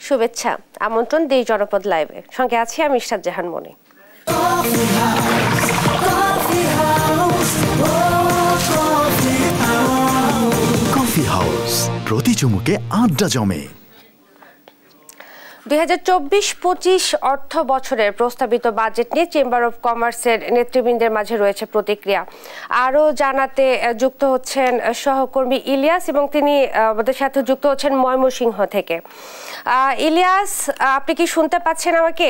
শুভেচ্ছা, আমন্ত্রণ দেশ জনপদ লাইভে। সঙ্গে আছি আমি ইশরাত জাহান মনি। কফি হাউস, প্রতি চুমুকে আড্ডা জমে। 2024-25 অর্থ বছরের প্রস্তাবিত বাজেট নিয়ে চেম্বার অব কমার্সের নেতৃবৃন্দের মাঝে রয়েছে প্রতিক্রিয়া। আরও জানাতে যুক্ত হচ্ছেন সহকর্মী ইলিয়াস, এবং তিনি আমাদের সাথে যুক্ত হচ্ছেন ময়মনসিংহ থেকে। ইলিয়াস, আপনি কি শুনতে পাচ্ছেন আমাকে?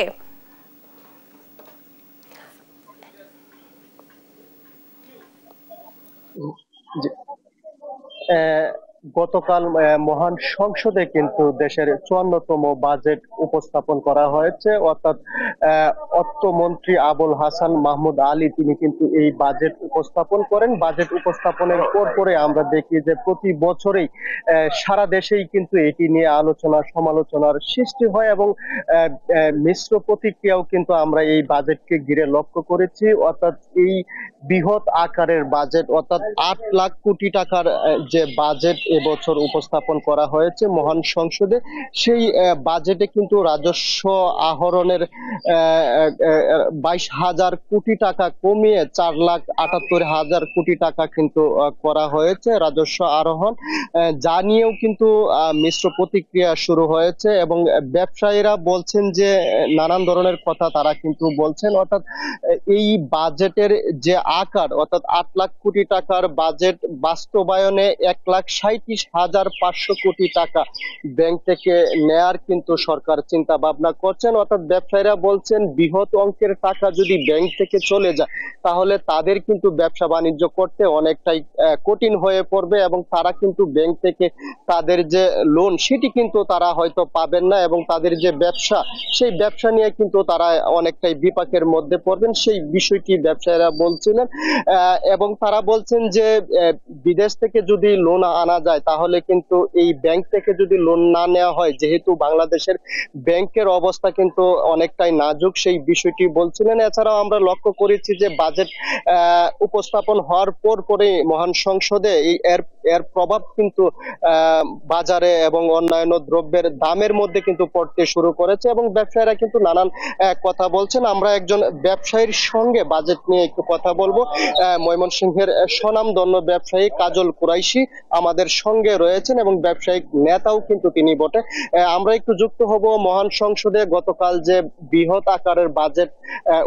গতকাল মহান সংসদে কিন্তু দেশের 54তম বাজেট উপস্থাপন করা হয়েছে, অর্থাৎ অর্থমন্ত্রী আবুল হাসান মাহমুদ আলী তিনি কিন্তু এই বাজেট উপস্থাপন করেন। বাজেট উপস্থাপনের পরে আমরা দেখি যে প্রতি বছরেই সারা দেশেই কিন্তু এটি নিয়ে আলোচনা সমালোচনার সৃষ্টি হয়, এবং মিশ্র প্রতিক্রিয়াও কিন্তু আমরা এই বাজেটকে ঘিরে লক্ষ্য করেছি। অর্থাৎ এই বৃহৎ আকারের বাজেট, অর্থাৎ 8 লাখ কোটি টাকার যে বাজেট এবছর উপস্থাপন করা হয়েছে মহান সংসদে, সেই বাজেটে কিন্তু রাজস্ব আহরণের 22,000 কোটি টাকা কমিয়ে 4,78,000 কোটি টাকা কিন্তু করা হয়েছে রাজস্ব আরোহণ, যা নিয়েও কিন্তু মিশ্র প্রতিক্রিয়া শুরু হয়েছে। এবং ব্যবসায়ীরা বলছেন যে নানান ধরনের কথা তারা কিন্তু বলছেন, অর্থাৎ এই বাজেটের যে আকার, অর্থাৎ 8 লাখ কোটি টাকার বাজেট বাস্তবায়নে 1,37,500 কোটি টাকা ব্যাংক থেকে নেয়ার কিন্তু সরকার চিন্তা ভাবনা করছেন। অর্থাৎ ব্যবসায়ীরা বলছেন বৃহৎ অঙ্কের টাকা যদি ব্যাংক থেকে চলে যায় তাহলে তাদের কিন্তু ব্যবসা বাণিজ্য করতে অনেকটাই কঠিন হয়ে পড়বে, এবং তারা কিন্তু ব্যাংক থেকে তাদের যে লোন সেটি কিন্তু তারা হয়তো পাবেন না, এবং তাদের যে ব্যবসা সেই ব্যবসা নিয়ে কিন্তু তারা অনেকটাই বিপাকের মধ্যে পড়বেন, সেই বিষয়টি ব্যবসায়ীরা বলছিলেন। এবং তারা বলছেন যে বিদেশ থেকে যদি লোন আনা যায় তাহলে কিন্তু এই ব্যাংক থেকে যদি লোন না নেওয়া হয়, যেহেতু বাংলাদেশের ব্যাংকের অবস্থা কিন্তু অনেকটাই নাজুক, সেই বিষয়টি বলছিলেন। এছাড়াও আমরা লক্ষ্য করেছি যে বাজেট উপস্থাপন হওয়ার পরে মহান সংসদে এর প্রভাব কিন্তু বাজারে এবং অন্যান্য দ্রব্যের দামের মধ্যে কিন্তু পড়তে শুরু করেছে, এবং ব্যবসায়ীরা কিন্তু নানান কথা বলছেন। আমরা একজন ব্যবসায়ীর সঙ্গে বাজেট নিয়ে একটু কথা বলবো। ময়মনসিংহের স্বনামধন্য ব্যবসায়ী কাজল কুরাইশি আমাদের সঙ্গে রয়েছেন, এবং ব্যবসায়িক নেতাও কিন্তু তিনি বটে। আমরা একটু যুক্ত হব মহান সংসদে গতকাল যে বৃহৎ আকারের বাজেট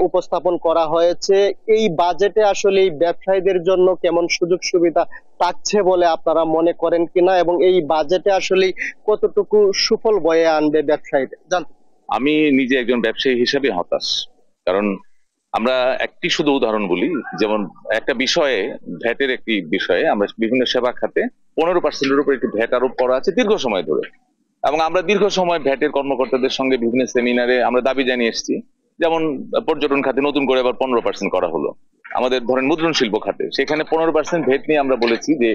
উপস্থাপন করা হয়েছে, এই বাজেটে আসলে ব্যবসায়ীদের জন্য কেমন সুযোগ সুবিধা থাকছে বলে আপনারা মনে করেন কিনা, এবং এই বাজেটে আসলে কতটুকু সুফল বয়ে আনবে ব্যবসায়ীদের? আমি নিজে একজন ব্যবসায়ী হিসেবে হতাশ, কারণ আমরা একটি শুধু উদাহরণ বলি, যেমন একটা বিষয়ে ভ্যাটের একটি বিষয়ে আমরা বিভিন্ন সেবা খাতে 15%-এর উপর একটি ভ্যাট আরোপ করা আছে দীর্ঘ সময় ধরে, এবং আমরা দীর্ঘ সময় ভ্যাটের কর্মকর্তাদের সঙ্গে বিভিন্ন সেমিনারে আমরা দাবি জানিয়ে এসেছি। যেমন পর্যটন খাতে নতুন করে আবার 15% করা হলো, আমাদের ধরেন মুদ্রণ শিল্প খাতে সেখানে 15% ভ্যাট নিয়ে আমরা বলেছি যে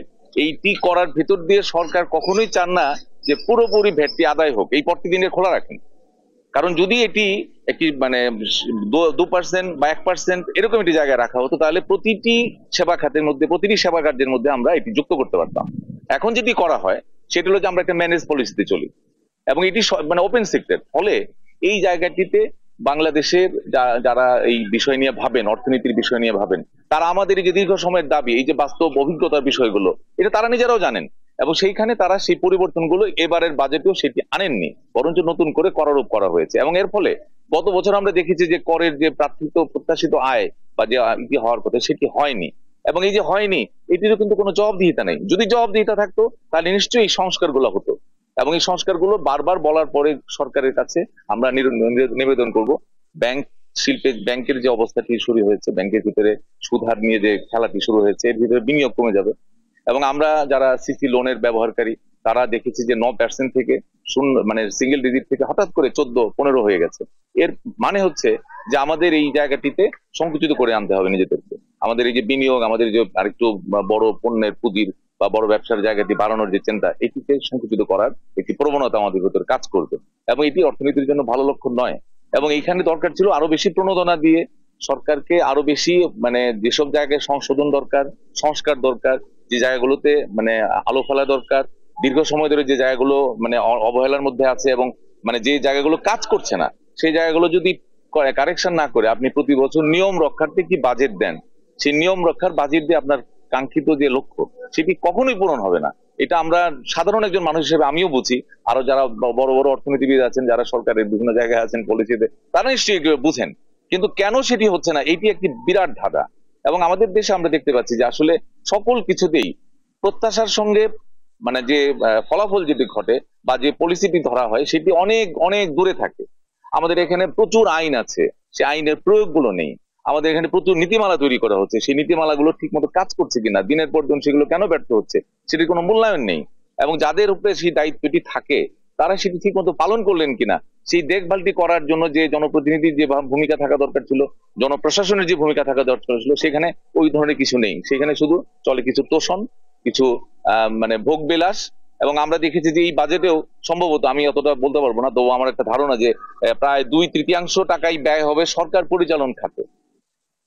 এইটি করার ভিতর দিয়ে সরকার কখনোই চান না যে পুরোপুরি ভ্যাটটি আদায় হোক, এই পরটি দিনে খোলা রাখেন। কারণ যদি এটি একটি মানে 2% বা 1% এরকম একটি জায়গায় রাখা হতো তাহলে প্রতিটি সেবা খাতের মধ্যে, প্রতিটি সেবা কার্যের মধ্যে আমরা এটি যুক্ত করতে পারতাম। এখন যেটি করা হয় সেটা হলো যে আমরা একটা ম্যানেজ পলিসিতে চলি, এবং এটি মানে ওপেন সেক্টর, ফলে এই জায়গাটিতে বাংলাদেশের যারা এই বিষয় নিয়ে ভাবেন, অর্থনীতির বিষয় নিয়ে ভাবেন, তারা আমাদের এই যে দীর্ঘ সময়ের দাবি, এই যে বাস্তব অভিজ্ঞতার বিষয়গুলো, এটা তারা নিজেরাও জানেন, এবং সেইখানে তারা সেই পরিবর্তনগুলো এবারের বাজেটেও সেটি আনেননি, বরঞ্চ নতুন করে করারোপ করা হয়েছে। এবং এর ফলে গত বছর আমরা দেখেছি যে করের যে প্রত্যাশিত আয় বা যে হওয়ার কথা সেটি হয়নি, এবং এই যে হয়নি এটিরও কিন্তু কোনো জবাবদিহিতা নেই। যদি জবাবদিহিতা থাকতো তাহলে নিশ্চয়ই এই সংস্কারগুলো হতো, এবং এই সংস্কারগুলো বারবার বলার পরে সরকারের কাছে আমরা নিবেদন করব, ব্যাংকের যে অবস্থাটি শুরু হয়েছে, ব্যাংকের ভিতরে সুদহার নিয়ে যে খেলাটি শুরু হয়েছে, এর ভিতরে বিনিয়োগ কমে যাবে। এবং আমরা যারা সিসি লোনের ব্যবহারকারী তারা দেখেছি যে 9% থেকে মানে সিঙ্গেল ডিজিট থেকে হঠাৎ করে 14-15 হয়ে গেছে। এর মানে হচ্ছে যে আমাদের এই জায়গাটিতে সংকুচিত করে আনতে হবে নিজেদেরকে, আমাদের এই যে বিনিয়োগ, আমাদের যে আরেকটু বড় পণ্যের পুঁজির বা বড় ব্যবসার জায়গাটি বাড়ানোর যে চিন্তা, এটিকে সংকুচিত করার একটি প্রবণতা আমাদের ভিতরে কাজ করবে, এবং এটি অর্থনীতির জন্য ভালো লক্ষণ নয়। এবং এইখানে দরকার ছিল আরো বেশি প্রণোদনা দিয়ে সরকারকে আরো বেশি মানে যেসব জায়গায় সংশোধন দরকার, সংস্কার দরকার, যে জায়গাগুলোতে মানে আলো ফেলা দরকার, দীর্ঘ সময় ধরে যে জায়গাগুলো মানে অবহেলার মধ্যে আছে এবং মানে যে জায়গাগুলো কাজ করছে না, সেই জায়গাগুলো যদি কারেকশন না করে আপনি প্রতি বছর নিয়ম রক্ষার্থে কি বাজেট দেন, সেই নিয়ম রক্ষার বাজেট দিয়ে আপনার কাঙ্ক্ষিত যে লক্ষ্য সেটি কখনোই পূরণ হবে না। এটা আমরা সাধারণ একজন মানুষ হিসেবে আমিও বুঝি, আরো যারা বড় বড় অর্থনীতিবিদ আছেন, যারা সরকারের বিভিন্ন জায়গায় আছেন পলিসিতে, তারা নিশ্চয়ই বুঝেন। কিন্তু কেন সেটি হচ্ছে না, এটি একটি বিরাট ধাঁধা। এবং আমাদের দেশে আমরা দেখতে পাচ্ছি যে আসলে সকল কিছুতেই প্রত্যাশার সঙ্গে মানে যে ফলাফল যেটি ঘটে বা যে পলিসিটি ধরা হয় সেটি অনেক অনেক দূরে থাকে। আমাদের এখানে প্রচুর আইন আছে, সেই আইনের প্রয়োগগুলো নেই। আমাদের এখানে প্রচুর নীতিমালা তৈরি করা হচ্ছে, সেই নীতিমালাগুলো ঠিক মতো কাজ করছে কিনা, দিনের পর দিন সেগুলো কেন ব্যর্থ হচ্ছে সেটির কোনো মূল্যায়ন নেই। এবং যাদের উপরে সেই দায়িত্বটি থাকে তারা সেটি ঠিক মতো পালন করলেন কিনা, সেই দেখভালটি করার জন্য যে জনপ্রতিনিধির যে ভূমিকা থাকা দরকার ছিল, জনপ্রশাসনের যে ভূমিকা থাকা দরকার ছিল, সেখানে ওই ধরনের কিছু নেই। সেখানে শুধু চলে কিছু তোষণ, কিছু মানে ভোগ বিলাস। এবং আমরা দেখেছি যে এই বাজেটেও সম্ভবত, আমি অতটা বলতে পারবো না, তবু আমার একটা ধারণা যে প্রায় 2/3 টাকাই ব্যয় হবে সরকার পরিচালন খাতে।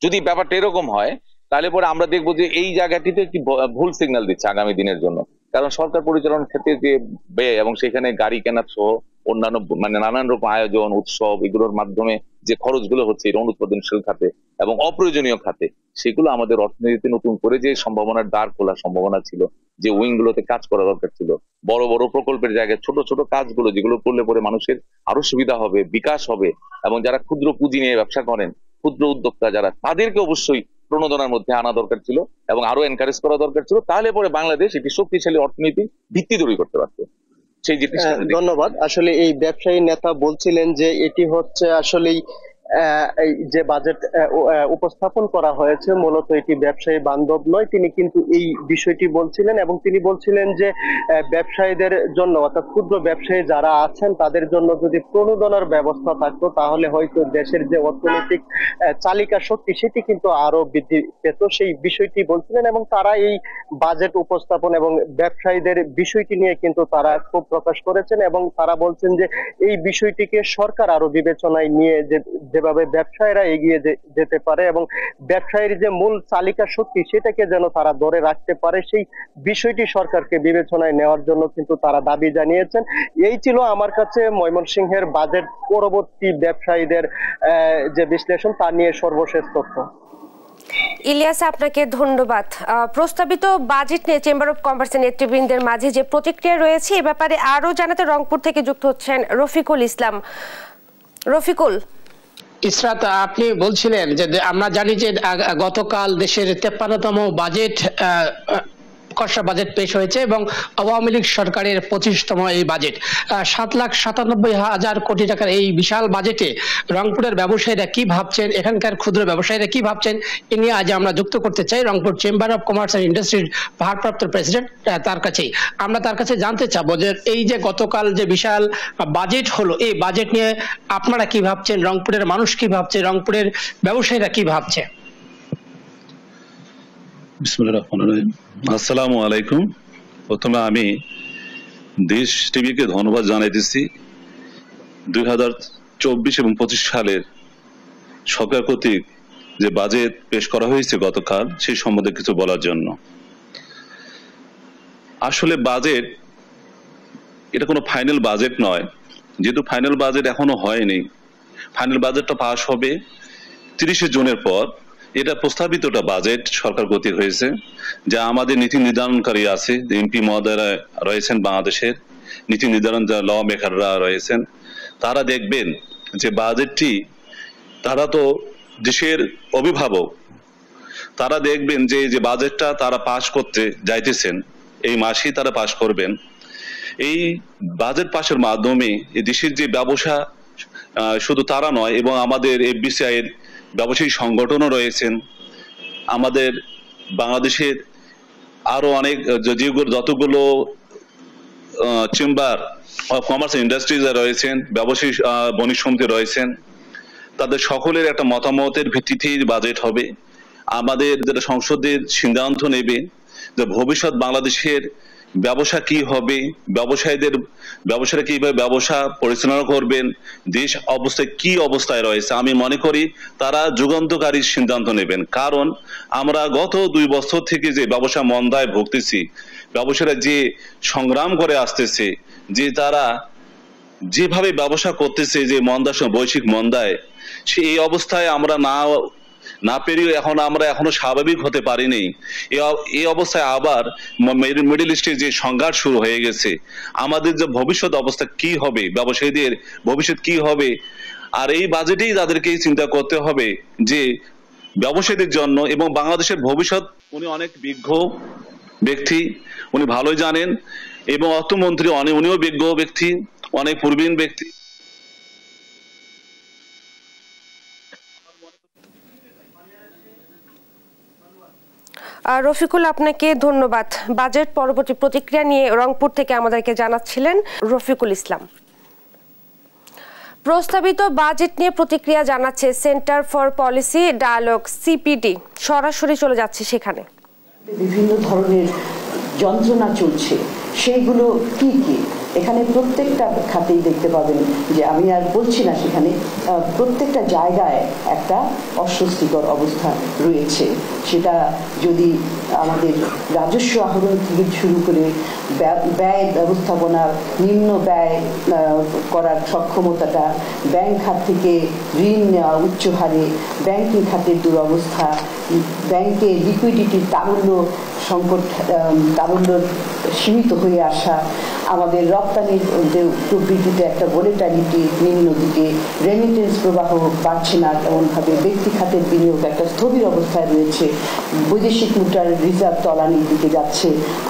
যদি ব্যাপারটা এরকম হয় তাহলে পরে আমরা দেখবো যে এই জায়গাটিতে একটি ভুল সিগন্যাল দিচ্ছে আগামী দিনের জন্য। কারণ সরকার পরিচালনার ক্ষেত্রে যে ব্যয় এবং সেখানে গাড়ি কেনা সহ অন্যান্য মানে নানান রকম আয়োজন উৎসব এগুলোর মাধ্যমে যে খরচগুলো হচ্ছে এটা অনুৎপাদনশীল খাতে এবং অপ্রয়োজনীয় খাতে, সেগুলো আমাদের অর্থনীতিতে নতুন করে যে সম্ভাবনার দ্বার খোলার সম্ভাবনা ছিল, যে উইং গুলোতে কাজ করা দরকার ছিল, বড় বড় প্রকল্পের জায়গায় ছোট ছোট কাজগুলো যেগুলো করলে পরে মানুষের আরো সুবিধা হবে, বিকাশ হবে। এবং যারা ক্ষুদ্র পুঁজি নিয়ে ব্যবসা করেন, ক্ষুদ্র উদ্যোক্তা যারা, তাদেরকে অবশ্যই প্রণোদনার মধ্যে আনা দরকার ছিল এবং আরো এনকারেজ করা দরকার ছিল। তাহলে পরে বাংলাদেশ একটি শক্তিশালী অর্থনীতির ভিত্তি তৈরি করতে পারত। সেই যে ধন্যবাদ। আসলে এই ব্যবসায়ী নেতা বলছিলেন যে এটি হচ্ছে আসলেই এই যে বাজেট উপস্থাপন করা হয়েছে মূলত এটি ব্যবসায়ী বান্ধব নয়। তিনি কিন্তু এই বিষয়টি বলছিলেন এবং তিনি বলছিলেন যে ব্যবসায়ীদের জন্য অর্থাৎ ক্ষুদ্র ব্যবসায়ী যারা আছেন তাদের জন্য যদি প্রণোদনার ব্যবস্থা থাকতো তাহলে হয়তো দেশের যে অর্থনৈতিক চালিকা শক্তি সেটি কিন্তু আরো বৃদ্ধি পেত, সেই বিষয়টি বলছিলেন। এবং তারা এই বাজেট উপস্থাপন এবং ব্যবসায়ীদের বিষয়টি নিয়ে কিন্তু তারা ক্ষোভ প্রকাশ করেছেন এবং তারা বলছেন যে এই বিষয়টিকে সরকার আরো বিবেচনায় নিয়ে যেভাবে ব্যবসায়ীরা এগিয়ে যেতে পারে এবং ব্যবসায়ীর যে মূল চালিকা শক্তি সেটাকে যেন তারা ধরে রাখতে পারে, সেই বিষয়টি সরকারকে বিবেচনায় নেওয়ার জন্য কিন্তু তারা দাবি জানিয়েছেন। এই ছিল আমার কাছে ময়মনসিংহের বাজেট পরবর্তী ব্যবসায়ীদের যে বিশ্লেষণ তা নিয়ে সর্বশেষ তথ্য। ইলিয়াস, আপনাকে ধন্যবাদ। প্রস্তাবিত বাজেট নিয়ে চেম্বার অব কমার্সের নেতৃবৃন্দের মাঝে যে প্রতিক্রিয়া রয়েছে এ ব্যাপারে আরো জানাতে রংপুর থেকে যুক্ত হচ্ছেন রফিকুল ইসলাম। রফিকুল। ইসরাত, আপনি বলছিলেন যে আমরা জানি যে গতকাল দেশের 53তম বাজেট খসড়া বাজেট পেশ হয়েছে এবং আওয়ামী লীগ সরকারের 25তম এই বাজেট। 7,97,000 কোটি টাকার এই বিশাল বাজেটে রংপুরের ব্যবসায়ীরা কি ভাবছেন, এখানকার ক্ষুদ্র ব্যবসায়ীরা কি ভাবছেন, এ নিয়ে আজ আমরা যুক্ত করতে চাই Rangpur chamber of commerce and ইন্ডাস্ট্রির ভারপ্রাপ্ত প্রেসিডেন্ট তার কাছেই। আমরা তার কাছে জানতে চাবো যে এই যে গতকাল যে বিশাল বাজেট হলো, এই বাজেট নিয়ে আপনারা কি ভাবছেন, রংপুরের মানুষ কি ভাবছে, রংপুরের ব্যবসায়ীরা কি ভাবছে? আসসালামু আলাইকুম। প্রথমে আমি দেশ টিভিকে ধন্যবাদ জানাইতেছি 2024 এবং 25 সালের সরকার কর্তৃক যে বাজেট পেশ করা হয়েছে গতকাল সেই সম্বন্ধে কিছু বলার জন্য। আসলে বাজেট এটা কোনো ফাইনাল বাজেট নয়, যেহেতু ফাইনাল বাজেট এখনো হয়নি। ফাইনাল বাজেটটা পাস হবে 30 জুনের পর। এটা প্রস্তাবিতটা বাজেট সরকার কর্তৃক হয়েছে, যা আমাদের নীতি নির্ধারণকারী আছে, এমপি মহোদয়রা রয়েছেন, বাংলাদেশের নীতি নির্ধারণ যা ল মেকাররা রয়েছেন, তারা দেখবেন যে বাজেটটি, তারা তো দেশের অভিভাবক, তারা দেখবেন যে যে বাজেটটা তারা পাশ করতে যাইতেছেন এই মাসেই তারা পাশ করবেন। এই বাজেট পাশের মাধ্যমে এই দেশের যে ব্যবসা, শুধু তারা নয় এবং আমাদের এফবিসিআই এর ব্যবসায়ী সংগঠনও রয়েছেন, আমাদের বাংলাদেশের আরো অনেক যতগুলো চেম্বার অফ কমার্স ইন্ডাস্ট্রিজ রয়েছেন, ব্যবসায়ী বণিক সমিতি রয়েছেন, তাদের সকলের একটা মতামতের ভিত্তিতেই বাজেট হবে। আমাদের যেটা সংসদের সিদ্ধান্ত নেবে যে ভবিষ্যৎ বাংলাদেশের ব্যবসা কি হবে, ব্যবসায়ীরা কিভাবে ব্যবসা পরিচালনা করবেন, দেশ অবস্থায় কি অবস্থায় রয়েছে, আমি মনে করি তারা যুগান্তকারী সিদ্ধান্ত নেবেন। কারণ আমরা গত 2 বছর থেকে যে ব্যবসা মন্দায় ভুগতেছি, ব্যবসায়ীরা যে সংগ্রাম করে আসতেছে, যে তারা যেভাবে ব্যবসা করতেছে, যে মন্দার সময় বৈশ্বিক মন্দায়, সে এই অবস্থায় আমরা না পেরিয়ে আমরা এখনো স্বাভাবিক হতে পারিনি। এই অবস্থায় আবার মিডল ইস্টে যে সংঘাত শুরু হয়ে গেছে, আমাদের যে ভবিষ্যৎ অবস্থা কি হবে, ব্যবসায়ীদের ভবিষ্যৎ কি হবে, আর এই বাজেটেই তাদেরকে চিন্তা করতে হবে যে ব্যবসায়ীদের জন্য এবং বাংলাদেশের ভবিষ্যৎ। উনি অনেক বিজ্ঞ ব্যক্তি, উনি ভালোই জানেন, এবং অর্থমন্ত্রী উনিও বিজ্ঞ ব্যক্তি, অনেক প্রবীণ ব্যক্তি। রফিকুল, আপনাকে ধন্যবাদ। বাজেট পরবর্তী প্রতিক্রিয়া নিয়ে রংপুর থেকে আমাদেরকে জানাচ্ছিলেন রফিকুল ইসলাম। প্রস্তাবিত বাজেট নিয়ে প্রতিক্রিয়া জানাচ্ছে Centre for Policy Dialogue CPD. সরাসরি চলে যাচ্ছে সেখানে। বিভিন্ন ধরনের যন্ত্রণা চলছে, সেইগুলো কি কি এখানে প্রত্যেকটা খাতেই দেখতে পাবেন যে আমি আর বলছি না, সেখানে প্রত্যেকটা জায়গায় একটা অস্বস্তিকর অবস্থা রয়েছে। সেটা যদি আমাদের রাজস্ব আহরণ থেকে শুরু করে ব্যয় ব্যবস্থাপনা, নিম্ন ব্যয় করার সক্ষমতাটা, ব্যাংক খাত থেকে ঋণ নেওয়া উচ্চ হারে, ব্যাংকিং খাতের দুরবস্থা, ব্যাংকে লিকুইডিটির তারল্য সীমিত হয়ে আসা, আমাদের রপ্তানির প্রবৃদ্ধিতে একটা ভোলেটালিটি নিম্ন দিকে, রেমিটেন্স প্রবাহ বাড়ছে না তেমনভাবে, ব্যক্তি খাতের বিনিয়োগ একটা স্থবির অবস্থায় রয়েছে, বৈদেশিক মুদ্রার রিজার্ভ তলানির দিকে যাচ্ছে,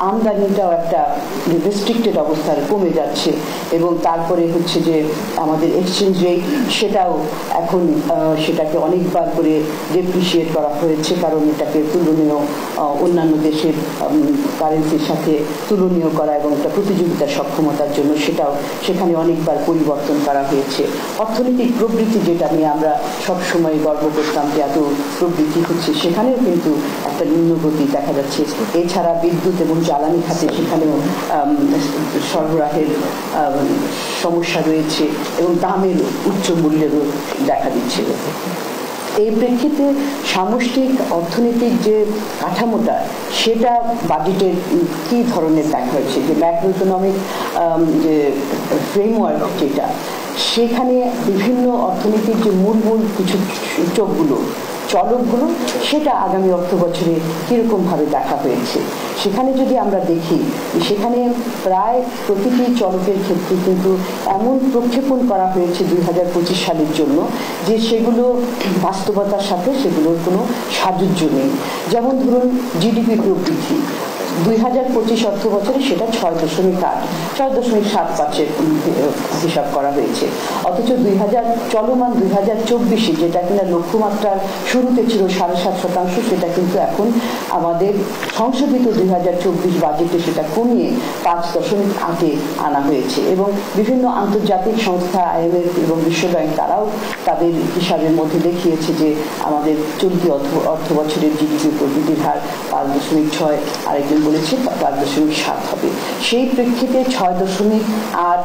আমদানিটাও একটা রেস্ট্রিক্টেড অবস্থায় কমে যাচ্ছে, এবং তারপরে হচ্ছে যে আমাদের এক্সচেঞ্জ রেট, সেটাও এখন সেটাকে অনেকবার করে ডেপ্রিসিয়েট করা হয়েছে, কারণ এটাকে তুলনীয় অন্যান্য দেশের কারেন্সির সাথে তুলনীয় করা এবং একটা প্রতিযোগিতার সক্ষমতার জন্য সেটাও সেখানে অনেকবার পরিবর্তন করা হয়েছে। অর্থনৈতিক প্রবৃদ্ধি, যেটা নিয়ে আমরা সবসময় গর্ব করতাম যে এত প্রবৃদ্ধি হচ্ছে, সেখানেও কিন্তু একটা নিম্নগতি দেখা যাচ্ছে। এছাড়া বিদ্যুৎ এবং জ্বালানি খাতে সেখানেও সরবরাহের সমস্যা রয়েছে এবং দামের উচ্চ মূল্যেরও দেখা দিচ্ছে। এই প্রেক্ষিতে সামষ্টিক অর্থনৈতিক যে কাঠামোটা, সেটা বাজেটের কি ধরনের দেখা হয়েছে, যে ম্যাক্রো ইকোনমিক যে ফ্রেমওয়ার্ক যেটা, সেখানে বিভিন্ন অর্থনীতির যে মূল কিছু সূচকগুলো, চলকগুলো, সেটা আগামী অর্থ বছরে কিরকমভাবে দেখা হয়েছে। সেখানে যদি আমরা দেখি, সেখানে প্রায় প্রতিটি চলকের ক্ষেত্রে কিন্তু এমন প্রক্ষেপণ করা হয়েছে 2025 সালের জন্য যে সেগুলো বাস্তবতার সাথে সেগুলোর কোনো সাযুজ্য নেই। যেমন ধরুন জিডিপি প্রবৃদ্ধি 2025 অর্থ বছরে সেটা 6.7% হিসাব করা হয়েছে, অথচ 2024 যেটা কিনা লক্ষ্যমাত্রার শুরুতে ছিল 7.5%, সেটা কিন্তু এখন আমাদের সংশোধিত 2024 বাজেটে সেটা কমিয়ে 5.8 আনা হয়েছে। এবং বিভিন্ন আন্তর্জাতিক সংস্থা, IMF এবং বিশ্বব্যাংক, তারাও তাদের হিসাবের মধ্যে দেখিয়েছে যে আমাদের চলতি অর্থ বছরের জিডিপি প্রবৃদ্ধির হার 5.6, আরেকজন বলেছে 5.7 হবে। সেই প্রেক্ষিতে 6.8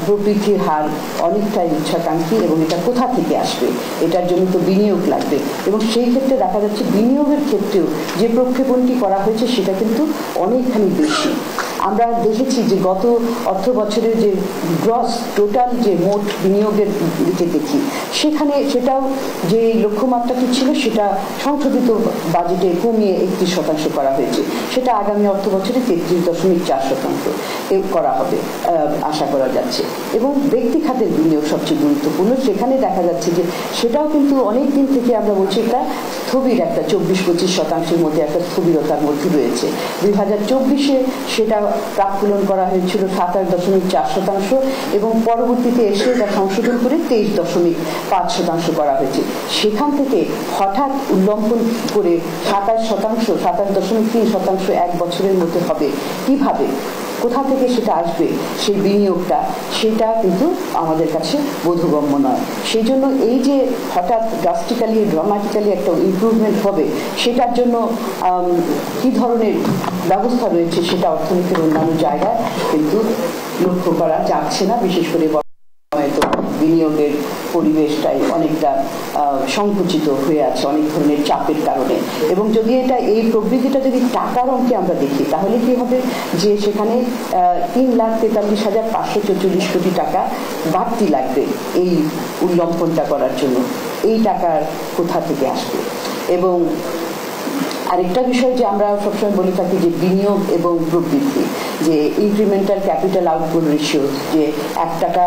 প্রবৃদ্ধির হার অনেকটাই উচ্চাকাঙ্ক্ষী, এবং এটা কোথা থেকে আসবে, এটার জন্য তো বিনিয়োগ লাগবে, এবং সেই ক্ষেত্রে দেখা যাচ্ছে বিনিয়োগের ক্ষেত্রেও যে প্রক্ষেপণটি করা হয়েছে সেটা কিন্তু অনেকখানি বেশি। আমরা দেখেছি যে গত অর্থ বছরের যে গ্রস টোটাল যে মোট বিনিয়োগের দিকে দেখি, সেখানে সেটাও যে লক্ষ্যমাত্রাটি ছিল সেটা সংশোধিত বাজেটে কমিয়ে 31% করা হয়েছে, সেটা আগামী অর্থ বছরে 33.4% করা হবে আশা করা যাচ্ছে। এবং ব্যক্তি খাতের বিনিয়োগ সবচেয়ে গুরুত্বপূর্ণ, সেখানে দেখা যাচ্ছে যে সেটাও কিন্তু অনেক দিন থেকে আমরা বলছি এটা স্থবির, একটা 24-25% মধ্যে একটা স্থবিরতার মধ্যে রয়েছে। 2024-এ সেটা প্রাক্কলন করা হয়েছিল 27.4%, এবং পরবর্তীতে এসে এটা সংশোধন করে 23.5% করা হয়েছে। সেখান থেকে হঠাৎ উল্লম্বন করে 27%, 27.3% এক বছরের মধ্যে হবে কিভাবে? কোথা থেকে সেটা আসবে সেই বিনিয়োগটা, সেটা কিন্তু আমাদের কাছে বোধগম্য নয়। সেই জন্য এই যে হঠাৎ ড্রামাটিক্যালি একটা ইমপ্রুভমেন্ট হবে, সেটার জন্য কি ধরনের ব্যবস্থা রয়েছে সেটা অর্থনীতির অন্যান্য জায়গায় কিন্তু লক্ষ্য করা যাচ্ছে না। বিশেষ করে হয়তো বিনিয়োগের পরিবেশটাই অনেকটা সংকুচিত হয়ে আছে অনেক ধরনের চাপের কারণে। এবং যদি এই প্রবৃদ্ধিটা যদি টাকার অঙ্কে আমরা দেখি, তাহলে কি হবে যে সেখানে 3,43,544 কোটি টাকা বাড়তি লাগবে এই উল্লম্ঘনটা করার জন্য। এই টাকা কোথা থেকে আসবে? এবং আরেকটা বিষয় যে আমরা সবসময় বলে থাকি যে বিনিয়োগ এবং প্রবৃদ্ধি, যে ইনক্রিমেন্টাল ক্যাপিটাল আউটপুট রেশিও, যে 1 টাকা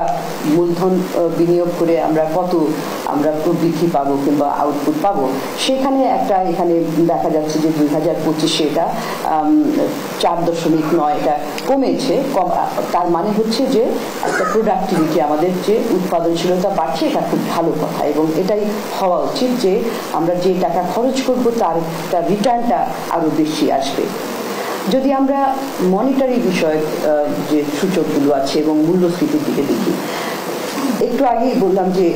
মূলধন বিনিয়োগ করে আমরা কত প্রবৃদ্ধি পাবো কিংবা আউটপুট পাবো, সেখানে এখানে দেখা যাচ্ছে যে 2025-এ এটা 4.9 এটা কমেছে। তার মানে হচ্ছে যে একটা প্রোডাক্টিভিটি, আমাদের যে উৎপাদনশীলতা বাড়ছে, এটা খুব ভালো কথা এবং এটাই হওয়া উচিত যে আমরা যে টাকা খরচ করবো তার রিটার্নটা আরো বেশি আসবে। যদি আমরা মনিটারি বিষয়ক যে সূচকগুলো আছে এবং মূল্যস্ফীতির দিকে দেখি, একটু আগেই বললাম যে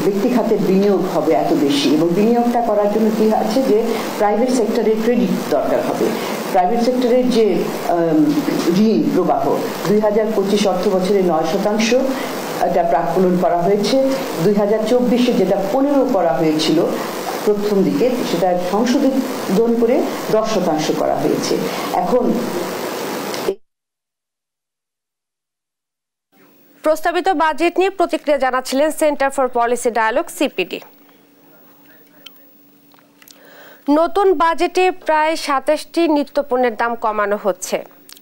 ব্যক্তি খাতের বিনিয়োগ হবে এত বেশি, এবং বিনিয়োগটা করার জন্য কি আছে যে প্রাইভেট সেক্টরের ক্রেডিট দরকার হবে। প্রাইভেট সেক্টরের যে ঋণ প্রবাহ 2025 অর্থ বছরে 9% এটা প্রাক্কলন করা হয়েছে। 2024-এ যেটা 15 করা হয়েছিল প্রথম দিকে, সেটা সংশোধন করে 10% করা হয়েছে। এখন প্রস্তাবিত বাজেট নিয়ে প্রতিক্রিয়া জানাচ্ছিলেন Centre for Policy Dialogue CPD. নতুন বাজেটে প্রায় 27টি নিত্যপণ্যের দাম কমানো হচ্ছে।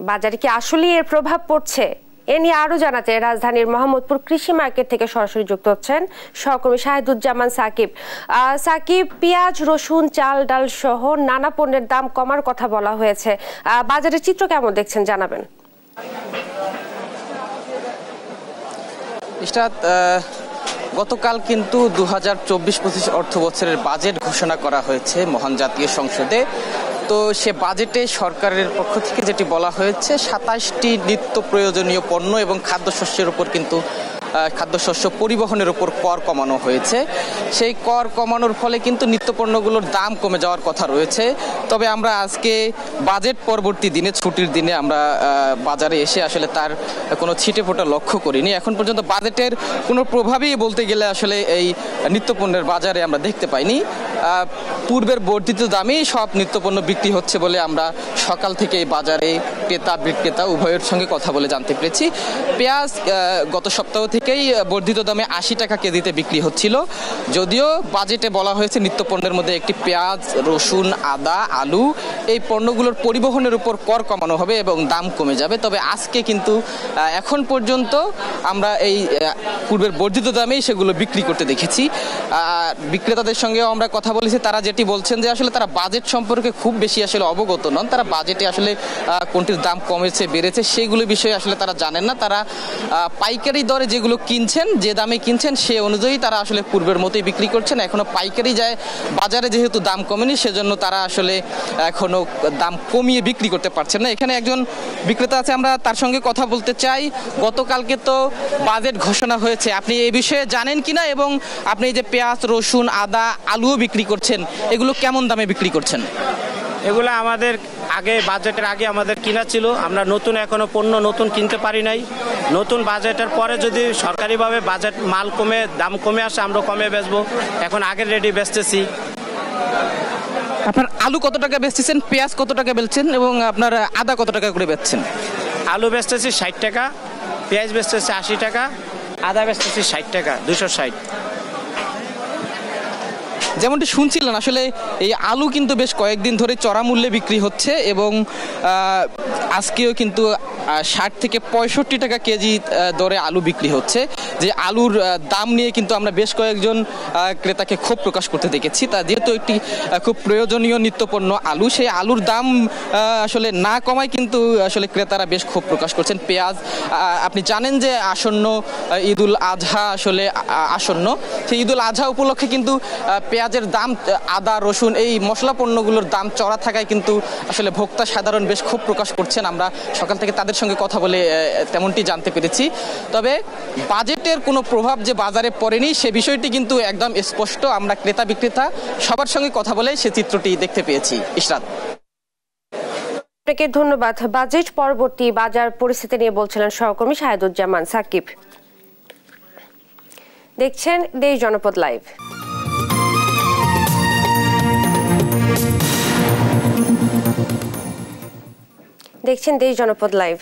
বাজারে কি আসলেই এর প্রভাব পড়ছে? এ নিয়ে আরো জানাতে রাজধানীর মোহাম্মদপুর কৃষি মার্কেট থেকে সরাসরি যুক্ত হচ্ছেন সহকর্মী শাহিদুজ্জামান সাকিব। সাকিব, পেঁয়াজ, রসুন, চাল, ডাল সহ নানা পণ্যের দাম কমার কথা বলা হয়েছে। বাজারের চিত্র কেমন দেখছেন জানাবেন। গতকাল কিন্তু 2024-25 অর্থ বছরের বাজেট ঘোষণা করা হয়েছে মহান জাতীয় সংসদে। তো সে বাজেটে সরকারের পক্ষ থেকে যেটি বলা হয়েছে, 27টি নিত্য প্রয়োজনীয় পণ্য এবং খাদ্যশস্যের উপর কিন্তু খাদ্যশস্য পরিবহনের উপর কর কমানো হয়েছে। সেই কর কমানোর ফলে কিন্তু নিত্যপণ্যগুলোর দাম কমে যাওয়ার কথা রয়েছে। তবে আমরা আজকে বাজেট পরবর্তী দিনে, ছুটির দিনে আমরা বাজারে এসে আসলে তার কোনো ছিটে ফোটা লক্ষ্য করিনি। এখন পর্যন্ত বাজেটের কোনো প্রভাবই বলতে গেলে আসলে এই নিত্যপণ্যের বাজারে আমরা দেখতে পাইনি। পূর্বের বর্ধিত দামেই সব নিত্যপণ্য বিক্রি হচ্ছে বলে আমরা সকাল থেকে এই বাজারে ক্রেতা বিক্রেতা উভয়ের সঙ্গে কথা বলে জানতে পেরেছি। পেঁয়াজ গত সপ্তাহ থেকেই বর্ধিত দামে 80 টাকা কেজিতে বিক্রি হচ্ছিল। যদিও বাজেটে বলা হয়েছে নিত্যপণ্যের মধ্যে একটি পেঁয়াজ, রসুন, আদা, আলু এই পণ্যগুলোর পরিবহনের উপর কর কমানো হবে এবং দাম কমে যাবে। তবে আজকে কিন্তু এখন পর্যন্ত আমরা এই পূর্বের বর্ধিত দামেই সেগুলো বিক্রি করতে দেখেছি। বিক্রেতাদের সঙ্গেও আমরা কথা বলেছি, তারা যেটি বলছেন যে আসলে তারা বাজেট সম্পর্কে খুব বেশি আসলে অবগত নন। তারা বাজেটে আসলে কোনটির দাম কমেছে বেড়েছে সেগুলো বিষয়ে আসলে তারা জানেন না। তারা পাইকারি দরে যেগুলো কিনছেন, যে দামে কিনছেন সে অনুযায়ী তারা আসলে পূর্বের মতোই বিক্রি করছেন। এখনো পাইকারি যায় বাজারে যেহেতু দাম কমেনি, সেজন্য তারা আসলে এখনো দাম কমিয়ে বিক্রি করতে পারছেন না। এখানে একজন বিক্রেতা আছে, আমরা তার সঙ্গে কথা বলতে চাই। গতকালকে তো বাজেট ঘোষণা হয়েছে, আপনি এই বিষয়ে জানেন কিনা, এবং আপনি এই যে পেঁয়াজ, রসুন, আদা, আলুও বিক্রি করছেন, এগুলো কেমন দামে বিক্রি করছেন? এগুলো আমাদের বাজেটের আগে আমাদের কিনা ছিল, আমরা নতুন এখনো পণ্য নতুন কিনতে পারি নাই। নতুন বাজেটের পরে যদি সরকারিভাবে বাজেট মাল কমে দাম কমে আসে, আমরা কমে বেচবো। এখন আগের রেডি বেচতেছি। আপনার আলু কত টাকা বেচতেছেন, পেঁয়াজ কত টাকা বেচছেন এবং আপনার আদা কত টাকা করে বেচছেন? আলু বেচতেছি 60 টাকা, পেঁয়াজ বেচতেছি 80 টাকা, আদা বেচতেছি 60 টাকা, 260। যেমনটি শুনছিলেন, আসলে এই আলু কিন্তু বেশ কয়েকদিন ধরে চড়া মূল্যে বিক্রি হচ্ছে এবং আজকেও কিন্তু 60 থেকে 65 টাকা কেজি দরে আলু বিক্রি হচ্ছে। যে আলুর দাম নিয়ে কিন্তু আমরা বেশ কয়েকজন ক্রেতাকে ক্ষোভ প্রকাশ করতে দেখেছি। তা যেহেতু একটি খুব প্রয়োজনীয় নিত্যপণ্য আলু, সেই আলুর দাম আসলে না কমায় কিন্তু আসলে ক্রেতারা বেশ ক্ষোভ প্রকাশ করছেন। পেঁয়াজ, আপনি জানেন যে আসন্ন ঈদুল আজহা আসলে আসন্ন, সেই ঈদুল আজহা উপলক্ষে কিন্তু পেঁয়াজ পেঁয়াজের দাম, আদা রসুন এই মশলা পণ্যগুলোর দাম চড়া থাকায় কিন্তু আসলে ভোক্তা সাধারণ বেশ ক্ষোভ প্রকাশ করছেন। আমরা সকাল থেকে তাদের সঙ্গে কথা বলে তেমনটি জানতে পেরেছি। তবে বাজেটের কোনো প্রভাব যে বাজারে পড়েনি সে বিষয়টি কিন্তু একদম স্পষ্ট। আমরা ক্রেতা বিক্রেতা সবার সঙ্গে কথা বলে সে চিত্রটি দেখতে পেয়েছি। ইশরাত, আপনাকে ধন্যবাদ। বাজেট পরবর্তী বাজার পরিস্থিতি নিয়ে বলছিলেন সহকর্মী শাহেদুজ্জামান সাকিব। দেখছেন দেশ জনপদ লাইভ।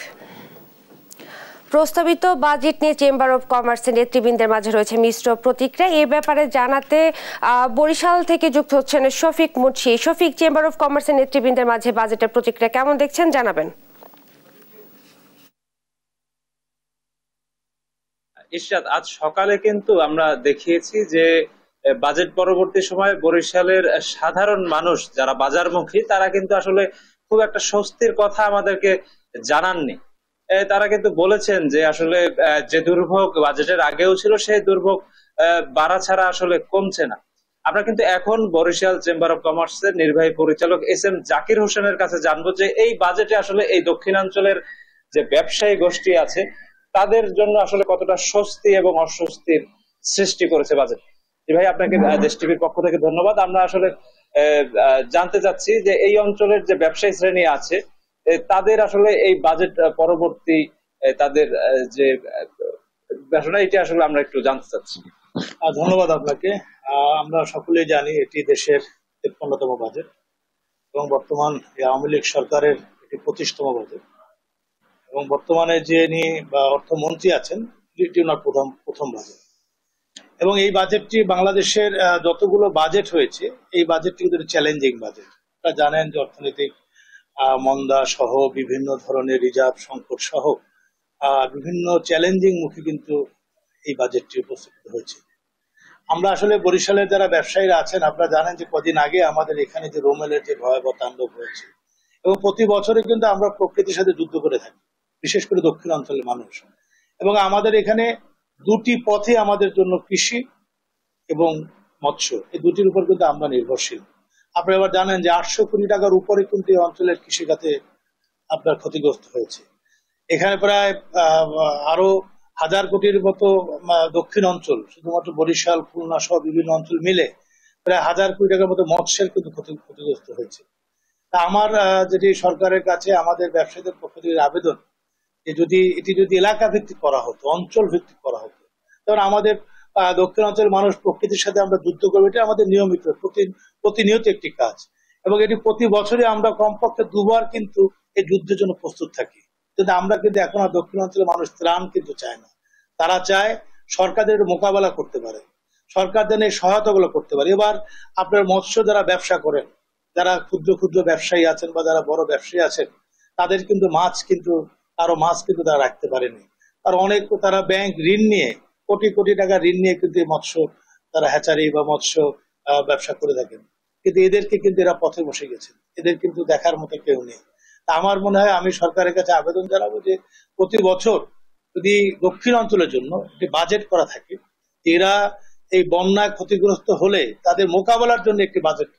প্রস্তাবিত বাজেট নিয়ে চেম্বার অব কমার্সের নেতৃবৃন্দের মাঝে রয়েছে মিশ্র প্রতিক্রিয়া। এই ব্যাপারে জানাতে বরিশাল থেকে যুক্ত হচ্ছেন শফিক মুন্সি। শফিক, চেম্বার অব কমার্সের নেতৃবৃন্দের মাঝে বাজেটের প্রতিক্রিয়া কেমন দেখছেন জানাবেন। ইশরাত, আজ সকালে কিন্তু আমরা দেখিয়েছি যে বাজেট পরবর্তী সময়ে বরিশালের সাধারণ মানুষ যারা বাজারমুখী তারা কিন্তু আসলে খুব একটা স্বস্তির কথা আমাদেরকে জানাননি। তারা কিন্তু বলেছেন যে আসলে যে দুর্ভোগ বাজেটের আগেও ছিল সেই দুর্ভোগ বাড়া ছাড়া আসলে কমছে না। আমরা কিন্তু এখন বরিশাল চেম্বার অব কমার্সের নির্বাহী পরিচালক SM জাকির হোসেনের কাছে জানবো যে এই বাজেটে আসলে এই দক্ষিণাঞ্চলের যে ব্যবসায়ী গোষ্ঠী আছে তাদের জন্য আসলে কতটা স্বস্তি এবং অস্বস্তির সৃষ্টি করেছে বাজেট। ভাই, আপনাকে দেশ টিভির পক্ষ থেকে ধন্যবাদ। আমরা আসলে জানতে চাচ্ছি যে এই অঞ্চলের যে ব্যবসায়ী শ্রেণী আছে তাদের আসলে এই বাজেট পরবর্তী তাদের যে ঘোষণা এটা আসলে আমরা একটু জানতে চাচ্ছি। ধন্যবাদ আপনাকে। আমরা সকলেই জানি এটি দেশের ৫৩তম বাজেট এবং বর্তমান আওয়ামী লীগ সরকারের এটি ২৫তম বাজেট এবং বর্তমানে যিনি অর্থমন্ত্রী আছেন এটি ওনার প্রথম বাজেট এবং এই বাজেটটি বাংলাদেশের যতগুলো বাজেট হয়েছে এই বাজেটটি কিন্তু চ্যালেঞ্জিং বাজেট। আপনারা জানেন যে অর্থনৈতিক মন্দা সহ বিভিন্ন ধরনের রিজার্ভ সংকট সহ বিভিন্ন চ্যালেঞ্জিং মুখে কিন্তু এই বাজেটটি উপস্থাপিত হয়েছে। আমরা আসলে বরিশালের যারা ব্যবসায়ীরা আছেন আপনারা জানেন যে কদিন আগে আমাদের এখানে যে রোমেলের যে ভয়াবহ তাণ্ডব হয়েছে এবং প্রতি বছরে কিন্তু আমরা প্রকৃতির সাথে যুদ্ধ করে থাকি, বিশেষ করে দক্ষিণাঞ্চলের মানুষ। এবং আমাদের এখানে দুটি পথে আমাদের জন্য কৃষি এবং মৎস্য, এই দুটির উপর কিন্তু আমরা নির্ভরশীল। আপনারা এবার জানেন যে ৮০০ কোটি টাকার উপরে কিন্তু এই অঞ্চলের কৃষিখাতে আপনার ক্ষতিগ্রস্ত হয়েছে। এখানে প্রায় আরো ১০০০ কোটির মতো দক্ষিণ অঞ্চল, শুধুমাত্র বরিশাল খুলনা সহ বিভিন্ন অঞ্চল মিলে প্রায় ১০০০ কোটি টাকার মতো মৎস্যের কিন্তু ক্ষতিগ্রস্ত হয়েছে। তা আমার যেটি সরকারের কাছে আমাদের ব্যবসায়ীদের পক্ষ থেকে আবেদন যে এটি যদি এলাকা ভিত্তিক করা হতো, অঞ্চল ভিত্তিক করা হতো, তখন আমাদের দক্ষিণ অঞ্চলের মানুষ প্রকৃতির সাথে আমরা যুদ্ধ করবো, এটা আমাদের নিয়মিত প্রতিনিয়ত একটি কাজ এবং এটি প্রতি বছরই আমরা কমপক্ষে ২ বার কিন্তু এই যুদ্ধের জন্য প্রস্তুত থাকি। কিন্তু আমরা কিন্তু এখন আর দক্ষিণ অঞ্চলের মানুষ ত্রাণ কিন্তু চায় না, তারা চায় সরকারের মোকাবেলা করতে পারে, সরকার যেন এই সহায়তাগুলো করতে পারে। এবার আপনার মৎস্য যারা ব্যবসা করেন, যারা ক্ষুদ্র ক্ষুদ্র ব্যবসায়ী আছেন বা যারা বড় ব্যবসায়ী আছেন, তাদের কিন্তু মাছ কিন্তু তারা রাখতে পারেনি। তারা ব্যাংক ঋণ নিয়ে কোটি কোটি টাকা ঋণ নিয়ে কিন্তু মৎস্য তারা হ্যাচারি বা মৎস্য ব্যবসা করে থাকেন, কিন্তু এদেরকে কিন্তু এরা পথে বসে গেছেন, এদের কিন্তু দেখার মতো কেউ নেই। আমার মনে হয় আমি সরকারের কাছে আবেদন জানাবো যে প্রতি বছর যদি দক্ষিণ অঞ্চলের জন্য একটি বাজেট করা থাকে, এরা এই বন্যায় ক্ষতিগ্রস্ত হলে তাদের মোকাবেলার জন্য একটি বাজেট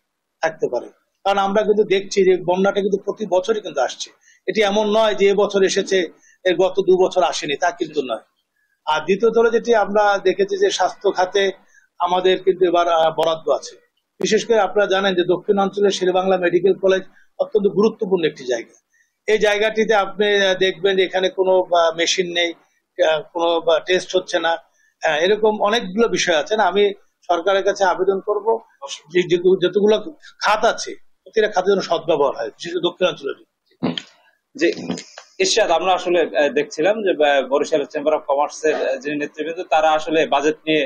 থাকতে পারে। কারণ আমরা কিন্তু দেখছি যে বন্যাটা কিন্তু প্রতি বছরই কিন্তু আসছে, এটি এমন নয় যে এবছর এসেছে এর গত ২ বছর আসেনি, তা কিন্তু নয়। আর দ্বিতীয়ত যেটি আমরা দেখেছি যে স্বাস্থ্য খাতে আমাদের কিন্তু এবার বরাদ্দ আছে। বিশেষ করে আপনারা জানেন যে দক্ষিণাঞ্চলের শেরেবাংলা মেডিকেল কলেজ অত্যন্ত গুরুত্বপূর্ণ একটি জায়গা। এই জায়গাটিতে আপনি দেখবেন যে এখানে কোনো মেশিন নেই, কোনো টেস্ট হচ্ছে না, এরকম অনেকগুলো বিষয় আছে। আমি সরকারের কাছে আবেদন করব যে যতগুলো খাত আছে প্রতিটা খাতের জন্য সদ্ব্যবহার হয়, বিশেষ করে দক্ষিণাঞ্চলের। যে ইশরাত, আমরা আসলে দেখছিলাম যে বরিশাল চেম্বার অফ কমার্সের যে নেতৃবৃন্দ তারা আসলে বাজেট নিয়ে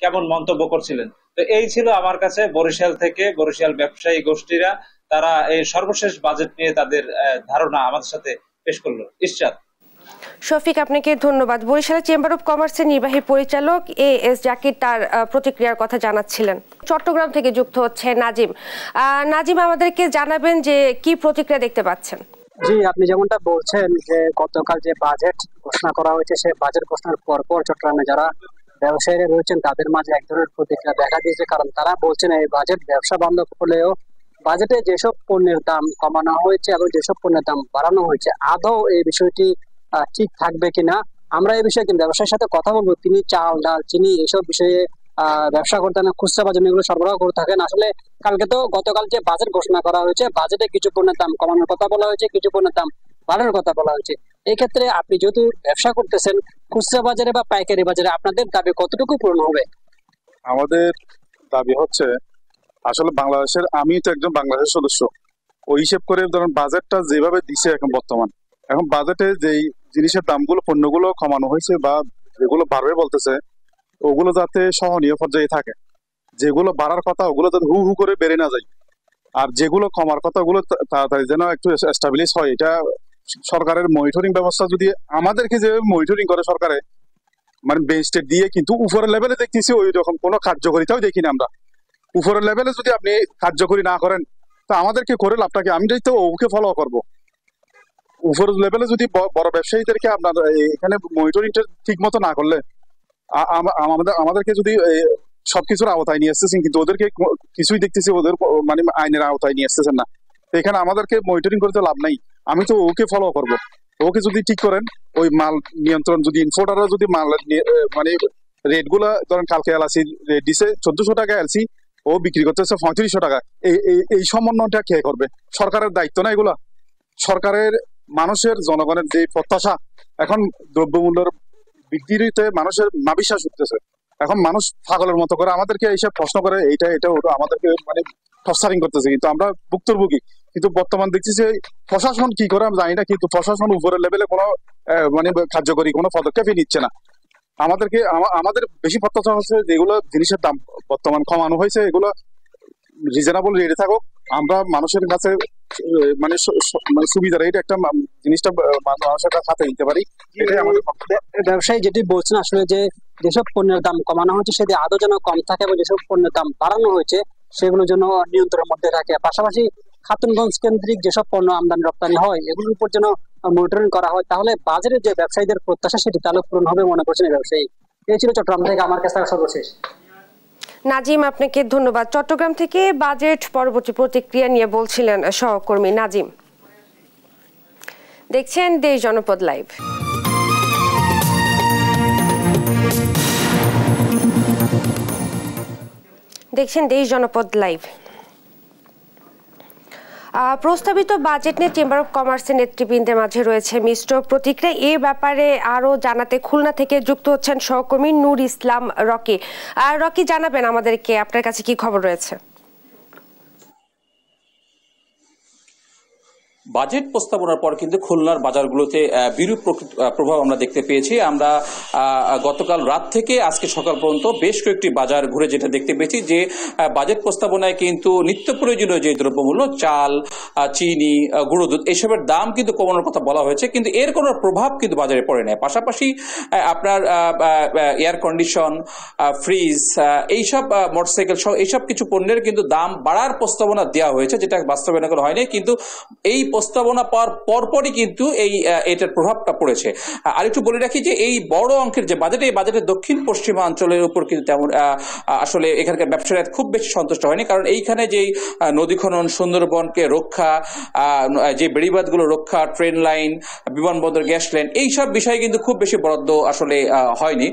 কেমন মন্তব্য করছিলেন। তো এই ছিল আমার কাছে বরিশাল থেকে বরিশাল ব্যবসায়ী গোষ্ঠীরা তারা এই সর্বশেষ বাজেট নিয়ে তাদের ধারণা আমাদের সাথে পেশ করলো। ইশরাত, শফিক, আপনাকে ধন্যবাদ। বরিশালের চেম্বার অব কমার্সের নির্বাহী পরিচালক AS জাকির তার প্রতিক্রিয়ার কথা জানাচ্ছিলেন। চট্টগ্রাম থেকে যুক্ত হচ্ছে নাজিম, আমাদেরকে জানাবেন যে কি প্রতিক্রিয়া দেখতে পাচ্ছেন। জি, আপনি যেমনটা বলছেন যে গতকাল যে বাজেট ঘোষণা করা হয়েছে সে বাজেট ঘোষণার পরপর চট্টগ্রামে যারা ব্যবসায়ীরা রয়েছেন তাদের মাঝে এক ধরনের প্রতিক্রিয়া দেখা দিয়েছে, কারণ তারা বলছেন এই বাজেট ব্যবসা বান্ধব হলেও বাজেটে যেসব পণ্যের দাম কমানো হয়েছে এবং যেসব পণ্যের দাম বাড়ানো হয়েছে আদৌ এই বিষয়টি ঠিক থাকবে কিনা। আমরা এই বিষয়ে কিন্তু ব্যবসায়ীর সাথে কথা বলবো। তিনি চাল, ডাল, চিনি এইসব বিষয়ে ব্যবসা করতে খুচরা বাজারে এগুলো সরবরাহ করে থাকেন। আসলে গতকাল যে বাজেট ঘোষণা করা হয়েছে, বাজেটে কিছু পণ্যের দাম কমানোর কথা বলা হয়েছে, কিছু পণ্যের দাম বাড়ানোর কথা বলা হয়েছে। এই ক্ষেত্রে আপনি যেহেতু ব্যবসা করতেছেন খুচরা বাজারে বা পাইকারি বাজারে, আপনাদের দাবি কতটুকু পূরণ হবে? আমাদের দাবি হচ্ছে আসলে বাংলাদেশের, আমি তো একজন বাংলাদেশের সদস্য, ওই হিসেব করে ধরুন বাজেটটা যেভাবে দিছে এখন বাজেটে যেই জিনিসের দামগুলো পণ্যগুলো কমানো হয়েছে বা যেগুলো বাড়বে বলতেছে ওগুলো যাতে সহনীয় পর্যায়ে থাকে, যেগুলো বাড়ার কথা ওগুলো যাতে হু হু করে বেড়ে না যায়, আর যেগুলো কমার কথা ওগুলো তাড়াতাড়ি যেন একটু এস্টাবলিশ হয়। এটা সরকারের মনিটরিং ব্যবস্থা যদি আমাদেরকে যে মনিটরিং করে সরকারে, মানে বেঞ্চে দিয়ে, কিন্তু উপরের লেভেলে দেখতেছি ওই রকম কোনো কার্যকরিতাও দেখি না আমরা। উপরের লেভেলে যদি আপনি কার্যকরী না করেন তা আমাদেরকে করে লাভটাকে, আমি তো ওকে ফলো করবো। উপরের লেভেলে যদি বড় ব্যবসায়ীদেরকে আপনার এখানে মনিটরিংটা ঠিক মতো না করলে আমাদেরকে যদি সবকিছুর আওতায় নিয়ে আসতেছেন, কিন্তু ওদেরকে কিছুই দেখতেছি ওদের মানে আইনের আওতায় নিয়ে আসতেছেন না। এখানে আমাদেরকে মনিটরিং করতে লাভ নাই, আমি তো ওকে ফলো করবো। ওকে যদি ঠিক করেন, ওই মাল নিয়ন্ত্রণ যদি ইনফোর্টাররা যদি মাল মানে রেট গুলা ধরেন কালকে এলসি রেট দিছে 1400 টাকা, এলসি ও বিক্রি করতেছে 3500 টাকা, এই সমন্বয়টা কে করবে? সরকারের দায়িত্ব না এগুলা? সরকারের মানুষের জনগণের যে প্রত্যাশা, এখন দ্রব্যমূল্যের বৃদ্ধিতে মানুষের নাবিশ্বাস উঠতেছে। এখন মানুষ পাগলের মতো করে আমাদেরকে এইসব প্রশ্ন করে, এটা আমাদেরকে মানে টর্চারিং করতেছে, কিন্তু আমরা ভুক্তভোগী। কিন্তু বর্তমান দেখছি যে প্রশাসন কি করে আমি জানি না, কিন্তু প্রশাসন উপরের লেভেলে কোনো মানে কার্যকরী কোনো পদক্ষেপই নিচ্ছে না। আমাদের বেশি প্রত্যাশা হচ্ছে যেগুলো জিনিসের দাম বর্তমান কমানো হয়েছে এগুলো রিজনেবল রেটে থাকুক, আমরা মানুষের কাছে মানে সুবিধা রেট একটা জিনিসটা মানুষের কাছে হাতে নিতে পারি। ব্যবসায়ী যেটি বলছেন আসলে যে যেসব পণ্যের দাম কমানো হয়েছে সেটি আদৌ যেন কম থাকে এবং যেসব পণ্যের দাম বাড়ানো হয়েছে সেগুলো যেন নিয়ন্ত্রণের মধ্যে থাকে। পাশাপাশি খাতুনগঞ্জ কেন্দ্রিক যেসব পণ্য আমদানি রপ্তানি হয় এগুলোর উপর যেন মনিটরিং করা হয়, তাহলে বাজারের যে ব্যবসায়ীদের প্রত্যাশা সেটি তাহলে পূরণ হবে মনে করছেন ব্যবসায়ী। এই ছিল চট্টগ্রাম থেকে আমার কাছে সর্বশেষ। নাজিম, আপনাকে ধন্যবাদ। চট্টগ্রাম থেকে বাজেট পরবর্তী প্রতিক্রিয়া নিয়ে বলছিলেন সহকর্মী নাজিম। দেখছেন দেশ জনপদ লাইভ। প্রস্তাবিত বাজেট নিয়ে চেম্বার অব কমার্সের নেতৃবৃন্দের মাঝে রয়েছে মিশ্র প্রতিক্রিয়া। এ ব্যাপারে আরো জানাতে খুলনা থেকে যুক্ত হচ্ছেন সহকর্মী নূর ইসলাম রকি। রকি, জানাবেন আমাদেরকে আপনার কাছে কি খবর রয়েছে? বাজেট প্রস্তাবনার পর কিন্তু খুলনার বাজারগুলোতে বিরূপ প্রভাব আমরা দেখতে পেয়েছি। আমরা গতকাল রাত থেকে আজকে সকাল পর্যন্ত বেশ কয়েকটি বাজার ঘুরে যেটা দেখতে পেয়েছি যে বাজেট প্রস্তাবনায় কিন্তু নিত্য প্রয়োজনীয় যে দ্রব্যমূল্য, চাল, চিনি, গুঁড়ো দুধ, এসবের দাম কিন্তু কমানোর কথা বলা হয়েছে, কিন্তু এর কোনো প্রভাব কিন্তু বাজারে পড়ে নাই। পাশাপাশি আপনার এয়ার কন্ডিশন, ফ্রিজ, এইসব মোটরসাইকেল সহ এইসব কিছু পণ্যের কিন্তু দাম বাড়ার প্রস্তাবনা দেওয়া হয়েছে, যেটা বাস্তবায়ন করা হয়নি, কিন্তু এই প্রস্তাবনা পাওয়ার পরপরই কিন্তু এটার প্রভাবটা পড়েছে। আরেকটু বলে রাখি যে এই বড় অঙ্কের যে বাজেট, এই বাজেটের দক্ষিণ পশ্চিমাঞ্চলের উপর কিন্তু তেমন আসলে এখানকার ব্যবসায়ীরা খুব বেশি সন্তুষ্ট হয়নি, কারণ এইখানে যেই নদী খনন, সুন্দরবনকে রক্ষা, যে বেড়িবাঁধগুলো রক্ষা, ট্রেন লাইন, বিমানবন্দর, গ্যাস লাইন, এইসব বিষয়ে কিন্তু খুব বেশি বরাদ্দ আসলে হয়নি।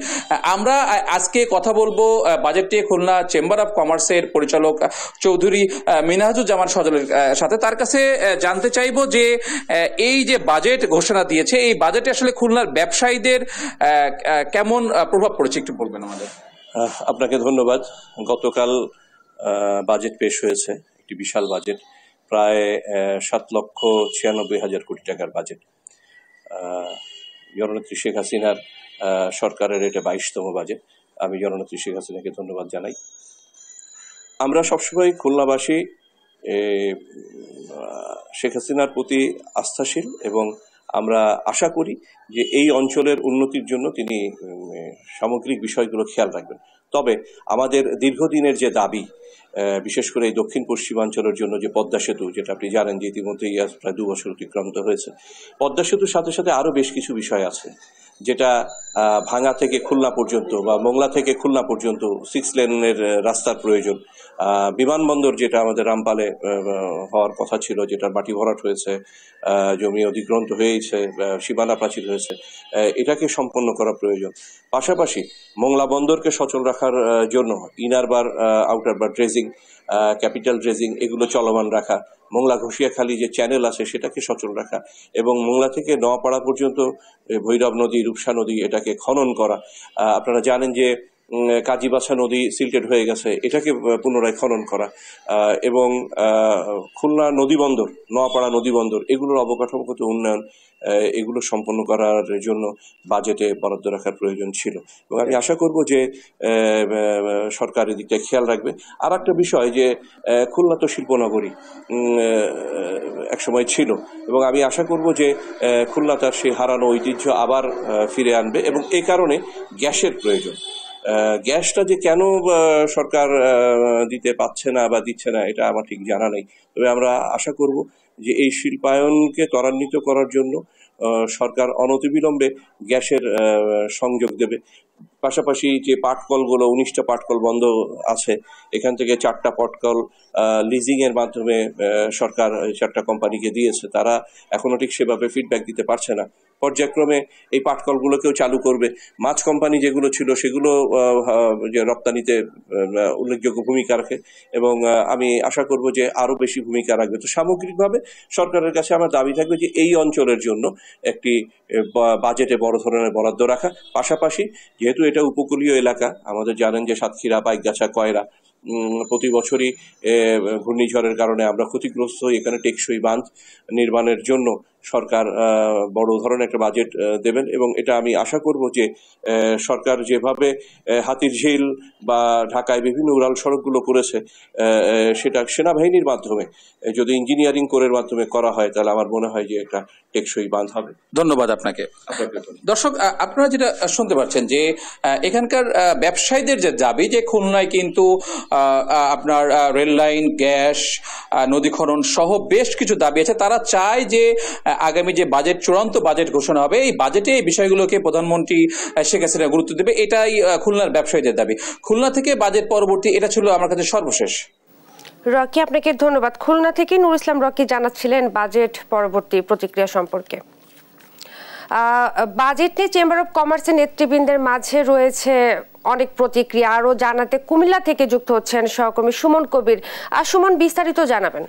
আমরা আজকে কথা বলবো বাজেটে খুলনা চেম্বার অব কমার্সের পরিচালক চৌধুরী মিনহাজুজ্জামান সজলের সাথে। তার কাছে জানতে চাইবো যে এই যে বাজেট ঘোষণা দিয়েছে, এই বাজেটে আসলে খুলনার ব্যবসায়ীদের কেমন প্রভাব পড়েছে একটু বলবেন আমাদের। আপনাকে ধন্যবাদ। গতকাল বাজেট পেশ হয়েছে, একটি বিশাল বাজেট, প্রায় 7,96,হাজার কোটি টাকার বাজেট। জননেত্রী শেখ হাসিনার সরকারের এটা 22তম বাজেট। আমি জননেত্রী শেখ হাসিনাকে ধন্যবাদ জানাই। আমরা সবসময় খুলনাবাসী শেখ হাসিনার প্রতি আস্থাশীল এবং আমরা আশা করি যে এই অঞ্চলের উন্নতির জন্য তিনি সামগ্রিক বিষয়গুলো খেয়াল রাখবেন। তবে আমাদের দীর্ঘদিনের যে দাবি, বিশেষ করে এই দক্ষিণ পশ্চিমাঞ্চলের জন্য যে পদ্মা সেতু, যেটা আপনি জানেন যে ইতিমধ্যেই প্রায় 2 বছর অতিক্রান্ত হয়েছে, পদ্মা সেতুর সাথে সাথে আরও বেশ কিছু বিষয় আছে যেটা ভাঙ্গা থেকে খুলনা পর্যন্ত বা মোংলা থেকে খুলনা পর্যন্ত 6 লেনের রাস্তার প্রয়োজন, বিমানবন্দর যেটা আমাদের রামপালে হওয়ার কথা ছিল, যেটা মাটি ভরাট হয়েছে, জমি অধিগ্রহণ হয়েছে, সীমানা প্রাচীর হয়েছে, এটাকে সম্পন্ন করা প্রয়োজন। পাশাপাশি মোংলা বন্দরকে সচল রাখার জন্য ইনার বার আউটার বার ড্রেজিং, ক্যাপিটাল ড্রেজিং এগুলো চলমান রাখা, মোংলা ঘষিয়াখালী যে চ্যানেল আছে সেটাকে সচল রাখা, এবং মোংলা থেকে নোয়াপাড়া পর্যন্ত ভৈরব নদী, রূপসা নদী এটাকে খনন করা। আপনারা জানেন যে কাজীবাছা নদী সিল্টেড হয়ে গেছে, এটাকে পুনরায় খনন করা, এবং খুলনা নদীবন্দর, নোয়াপাড়া নদীবন্দর এগুলোর অবকাঠামোগত উন্নয়ন এগুলো সম্পন্ন করার জন্য বাজেটে বরাদ্দ রাখার প্রয়োজন ছিল, এবং আমি আশা করব যে সরকার এদিকটা খেয়াল রাখবে। আর একটা বিষয় যে খুলনা তো শিল্পনগরী একসময় ছিল, এবং আমি আশা করব যে খুলনা তার সেই হারানো ঐতিহ্য আবার ফিরে আনবে, এবং এই কারণে গ্যাসের প্রয়োজন। গ্যাসটা যে কেন সরকার দিতে পারছে না বা দিচ্ছে না এটা আমার ঠিক জানা নেই, তবে আমরা আশা করব যে এই শিল্পায়নকে ত্বরান্বিত করার জন্য সরকার অনতিবিলম্বে গ্যাসের সংযোগ দেবে। পাশাপাশি যে পাটকলগুলো 19টা পাটকল বন্ধ আছে, এখান থেকে 4টা পাটকল লিজিং এর মাধ্যমে সরকার 4টা কোম্পানিকে দিয়েছে, তারা এখনো ঠিক সেভাবে ফিডব্যাক দিতে পারছে না। পর্যায়ক্রমে এই পাটকলগুলোকেও চালু করবে। মাছ কোম্পানি যেগুলো ছিল সেগুলো যে রপ্তানিতে উল্লেখযোগ্য ভূমিকা রাখে, এবং আমি আশা করব যে আরো বেশি ভূমিকা রাখবে। তো সামগ্রিকভাবে সরকারের কাছে আমার দাবি থাকবে যে এই অঞ্চলের জন্য একটি বাজেটে বড় ধরনের বরাদ্দ রাখা। পাশাপাশি যেহেতু এটা উপকূলীয় এলাকা, আমাদের জানেন যে সাতক্ষীরা, বাইকগাছা, কয়রা প্রতি বছরই ঘূর্ণিঝড়ের কারণে আমরা ক্ষতিগ্রস্ত হই। এখানে টেকসই বাঁধ নির্মাণের জন্য সরকার বড় ধরনের একটা বাজেট দেবেন, এবং এটা আমি আশা করব যে সরকার যেভাবে হাতিরঝিল বা ঢাকায় বিভিন্ন উড়াল সড়কগুলো করেছে, সেটা সেনাবাহিনীর মাধ্যমে যদি ইঞ্জিনিয়ারিং কোরের মাধ্যমে করা হয়, তাহলে আমার মনে হয় যে একটা টেকসই বাঁধ হবে। ধন্যবাদ আপনাকে। দর্শক, আপনারা যেটা শুনতে পাচ্ছেন যে এখানকার ব্যবসায়ীদের যে দাবি যে খুলনায় কিন্তু আপনার রেল লাইন, গ্যাস, নদী খনন সহ বেশ কিছু দাবি আছে। তারা চায় যে আগামী যে বাজেট, চূড়ান্ত বাজেট ঘোষণা হবে, এই বাজেটে এই বিষয়গুলোকে প্রধানমন্ত্রী শেখ হাসিনা গুরুত্ব দেবে, এটাই খুলনার ব্যবসায়ীদের দাবি। খুলনা থেকে বাজেট পরবর্তী এটা ছিল আমার কাছে সর্বশেষ। রকি, আপনাকে ধন্যবাদ। খুলনা থেকে নূর ইসলাম রকি জানাচ্ছিলেন বাজেট পরবর্তী প্রতিক্রিয়া সম্পর্কে। বাজেট নিয়ে চেম্বার অব কমার্সের নেতৃবৃন্দের মাঝে রয়েছে অনেক প্রতিক্রিয়া। আরো জানাতে কুমিল্লা থেকে যুক্ত হচ্ছেন সহকর্মী সুমন কবির। সুমন, বিস্তারিত জানাবেন।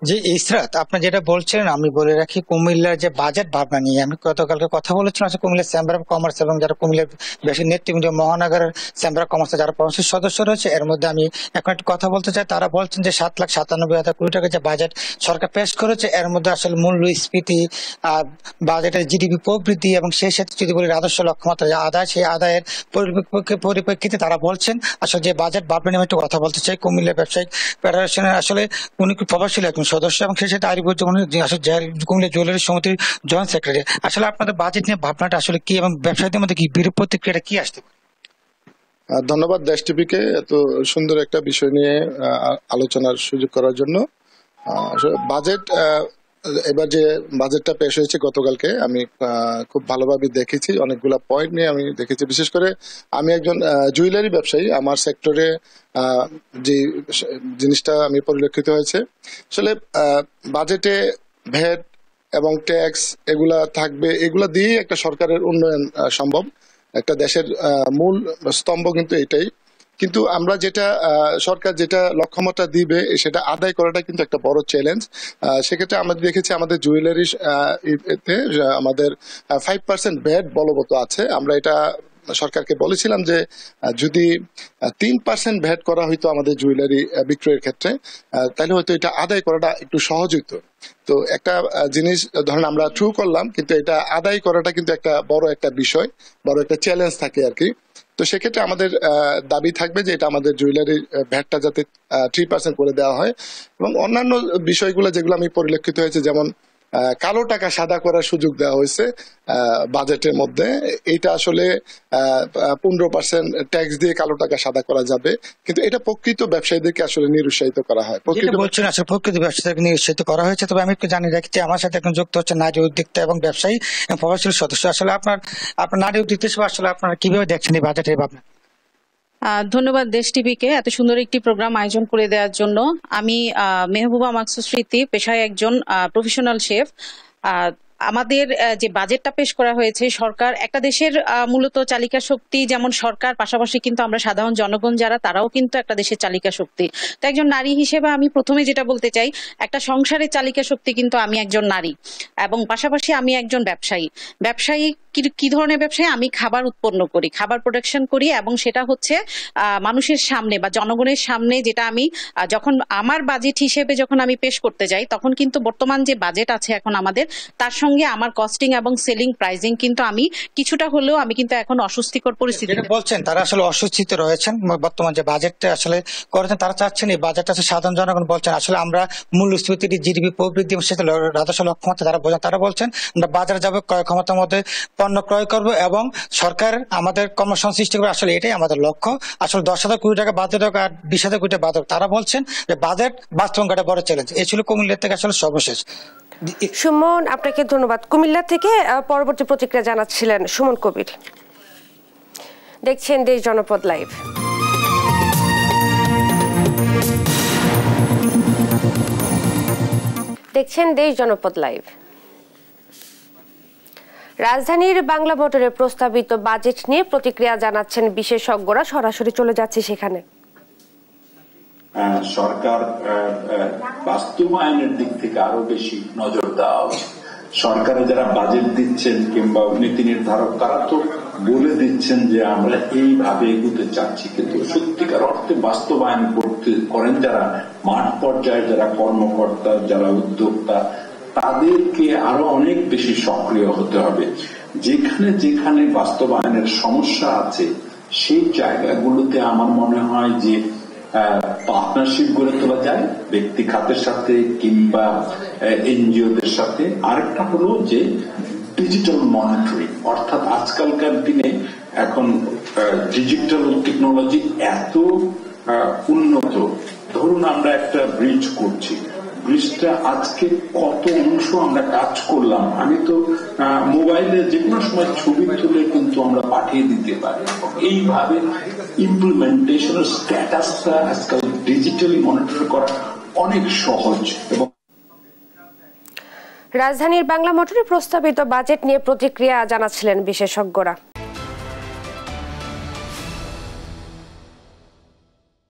জি ইসরাত, আপনি যেটা বলছেন আমি বলে রাখি, কুমিল্লার যে বাজেট ভাবনা নিয়ে আমি গতকালকে কথা বলেছিলাম কুমিল্লার চেম্বার অফ কমার্স এবং যারা কুমিল্লার বেশি নেতৃবৃন্দ, মহানগরের চেম্বার অফ কমার্সের যারা পরামর্শ সদস্য রয়েছে, এর মধ্যে আমি এখন একটু কথা বলতে চাই। তারা বলছেন যে 7,97,000 কোটি টাকা যে বাজেট সরকার পেশ করেছে, এর মধ্যে আসলে মূল্যস্ফীতি, বাজেটের জিডিপি প্রবৃদ্ধি এবং সেই সাথে যদি বলি রাজস্ব লক্ষ্যমাত্রা যে আদায়, সেই আদায়ের পরিপ্রেক্ষিতে তারা বলছেন আসলে যে বাজেট ভাবনা নিয়ে একটু কথা বলতে চাই। কুমিল্লা ব্যবসায়িক ফেডারেশনের আসলে উনি প্রভাবশালী একজন সদস্য এবং সেই সাথে আরিফুজ্জামান কুমিল্লা জুয়েলারি সমিতির জয়েন্ট সেক্রেটারি। আসলে আপনাদের বাজেট নিয়ে ভাবনাটা আসলে কি এবং ব্যবসায়ীদের মধ্যে কি বিরূপ প্রতিক্রিয়াটা কি আসতে পারে? ধন্যবাদ দেশ টিভিকে এত সুন্দর একটা বিষয় নিয়ে আলোচনার সুযোগ করার জন্য। বাজেট, এবার যে বাজেটটা পেশ হয়েছে গতকালকে, আমি খুব ভালোভাবে দেখেছি। অনেকগুলা পয়েন্ট নিয়ে আমি দেখেছি। বিশেষ করে আমি একজন জুয়েলারি ব্যবসায়ী, আমার সেক্টরে যে জিনিসটা আমি পরিলক্ষিত হয়েছে, আসলে বাজেটে ভ্যাট এবং ট্যাক্স এগুলা থাকবে, এগুলা দিয়েই একটা সরকারের উন্নয়ন সম্ভব। একটা দেশের মূল স্তম্ভ কিন্তু এটাই। কিন্তু আমরা যেটা সরকার যেটা লক্ষ্যমাত্রা দিবে সেটা আদায় করাটা কিন্তু একটা বড় চ্যালেঞ্জ। সেক্ষেত্রে আমরা দেখেছি আমাদের জুয়েলারি এতে আমাদের 5% ভ্যাট বলবৎ আছে। আমরা এটা সরকারকে বলেছিলাম যে যদি 3% ভ্যাট করা হইতো আমাদের জুয়েলারি বিক্রয়ের ক্ষেত্রে, তাহলে হয়তো এটা আদায় করাটা একটু সহজ হইতো। তো একটা জিনিস ধরেন আমরা ট্রু করলাম, কিন্তু এটা আদায় করাটা কিন্তু একটা বড় একটা বিষয়, বড় একটা চ্যালেঞ্জ থাকে আর কি। তো সেক্ষেত্রে আমাদের দাবি থাকবে যে এটা আমাদের জুয়েলারি ভ্যাটটা যাতে 3% করে দেওয়া হয়, এবং অন্যান্য বিষয়গুলো যেগুলো আমি পরিলক্ষিত হয়েছে, যেমন কালো টাকা সাদা করার সুযোগ দেওয়া হয়েছে বাজেটের মধ্যে। এটা আসলে 15% ট্যাক্স দিয়ে কালো টাকা সাদা করা যাবে, কিন্তু এটা প্রকৃত ব্যবসায়ীদেরকে আসলে নিরুৎসাহিত করা হয়। বলছেন আসলে প্রকৃত ব্যবসায়ীদেরকে নিরুৎসাহিত করা হয়েছে। তবে আমি একটু জানিয়ে রাখছি, আমার সাথে এখন যুক্ত হচ্ছে নারী উদ্যোক্তা এবং ব্যবসায়ী এবং প্রভাবশালী সদস্য। আসলে আপনার নারী উদ্যোক্তা হিসেবে আসলে আপনারা কিভাবে দেখছেন এই বাজেটের ভাবনা? ধন্যবাদ দেশ টিভিকে এত সুন্দর একটি প্রোগ্রাম আয়োজন করে দেওয়ার জন্য। আমি মেহবুবা মাকসুদ স্মৃতি, পেশায় একজন প্রফেশনাল শেফ। আমাদের যে বাজেটটা পেশ করা হয়েছে, সরকার একটা দেশের মূলত চালিকা শক্তি যেমন সরকার, পাশাপাশি কিন্তু আমরা সাধারণ জনগণ যারা, তারাও কিন্তু একটা দেশের চালিকা শক্তি। তো একজন নারী হিসেবে আমি প্রথমে যেটা বলতে চাই, একটা সংসারের চালিকা শক্তি কিন্তু আমি একজন নারী, এবং পাশাপাশি আমি একজন ব্যবসায়ী। কি ধরনের ব্যবসায়ী? আমি খাবার উৎপন্ন করি, খাবার প্রোডাকশন করি, এবং সেটা হচ্ছে মানুষের সামনে বা জনগণের সামনে, যেটা আমি যখন আমার বাজেট হিসেবে যখন আমি পেশ করতে যাই, তখন কিন্তু বর্তমান যে বাজেট আছে এখন আমাদের, তার সঙ্গে আমার কস্টিং এবং সেলিং প্রাইসিং কিন্তু আমি কিছুটা হলেও আমি কিন্তু এখন অস্বস্তিকর পরিস্থিতি বলছেন। তারা আসলে অস্বস্তিতে রয়েছেন বর্তমান যে বাজেটটা আসলে করেছেন। তারা চাচ্ছেন এই বাজেটটা আছে সাধারণ জনগণ বলছেন আসলে আমরা মূল্যস্ফীতি, জিডিপি প্রবৃদ্ধি সাথে রাজস্ব লক্ষ্যমাত্রা তারা বলছেন আমরা বাজারে যাবো, ক্রয় ক্ষমতার মধ্যে পণ্য ক্রয় করব এবং সরকার আমাদের কর্মসংস্থান সৃষ্টি করবে। আসলে এটাই আমাদের লক্ষ্য। আসলে 10,000 কোটি টাকা বাজেট হোক আর 20,000 কোটি টাকা বাজেট, তারা বলছেন যে বাজেট বাস্তবায়নটা বড় চ্যালেঞ্জ। এই ছিল কুমিল্লা থেকে আসলে সর্বশেষ। সুমন, আপনাকে ধন্যবাদ। কুমিল্লা থেকে পরবর্তী প্রতিক্রিয়া জানাচ্ছিলেন সুমন কবির। দেখছেন দেশ জনপদ লাইভ। রাজধানীর বাংলা মোটরের প্রস্তাবিত বাজেট নিয়ে প্রতিক্রিয়া জানাচ্ছেন বিশেষজ্ঞরা। সরাসরি চলে যাচ্ছে সেখানে। সরকার বাস্তবায়নের দিক থেকে আরো বেশি নজর দেওয়া উচিত। সরকারে যারা বাজেট দিচ্ছেন কিংবা নীতি নির্ধারক, তারা তো বলে দিচ্ছেন যে আমরা এইভাবে এগোতে চাচ্ছি, কিন্তু সত্যিকার অর্থে বাস্তবায়ন করেন যারা মাঠ পর্যায়ে, যারা কর্মকর্তা, যারা উদ্যোক্তা, তাদেরকে আরো অনেক বেশি সক্রিয় হতে হবে। যেখানে যেখানে বাস্তবায়নের সমস্যা আছে সেই জায়গাগুলোতে আমার মনে হয় যে পার্টনারশিপ গড়ে তোলা যায় ব্যক্তি খাতের সাথে কিংবা এনজিওদের সাথে। আরেকটা হলো যে ডিজিটাল মনিটরিং, অর্থাৎ আজকালকার দিনে এখন ডিজিটাল টেকনোলজি এত উন্নত। ধরুন আমরা একটা ব্রিজ করছি, ব্রিজটা আজকে কত অংশ আমরা কাজ করলাম, আমি তো মোবাইলে যে কোনো সময় ছবি তুলে কিন্তু আমরা পাঠিয়ে দিতে পারি। এইভাবে ইমপ্লিমেন্টেশনের স্ট্যাটাসটা আজকাল ডিজিটালি মনিটর করা অনেক সহজ। এবং রাজধানীর বাংলা মোটরে প্রস্তাবিত বাজেট নিয়ে প্রতিক্রিয়া জানাচ্ছিলেন বিশেষজ্ঞরা।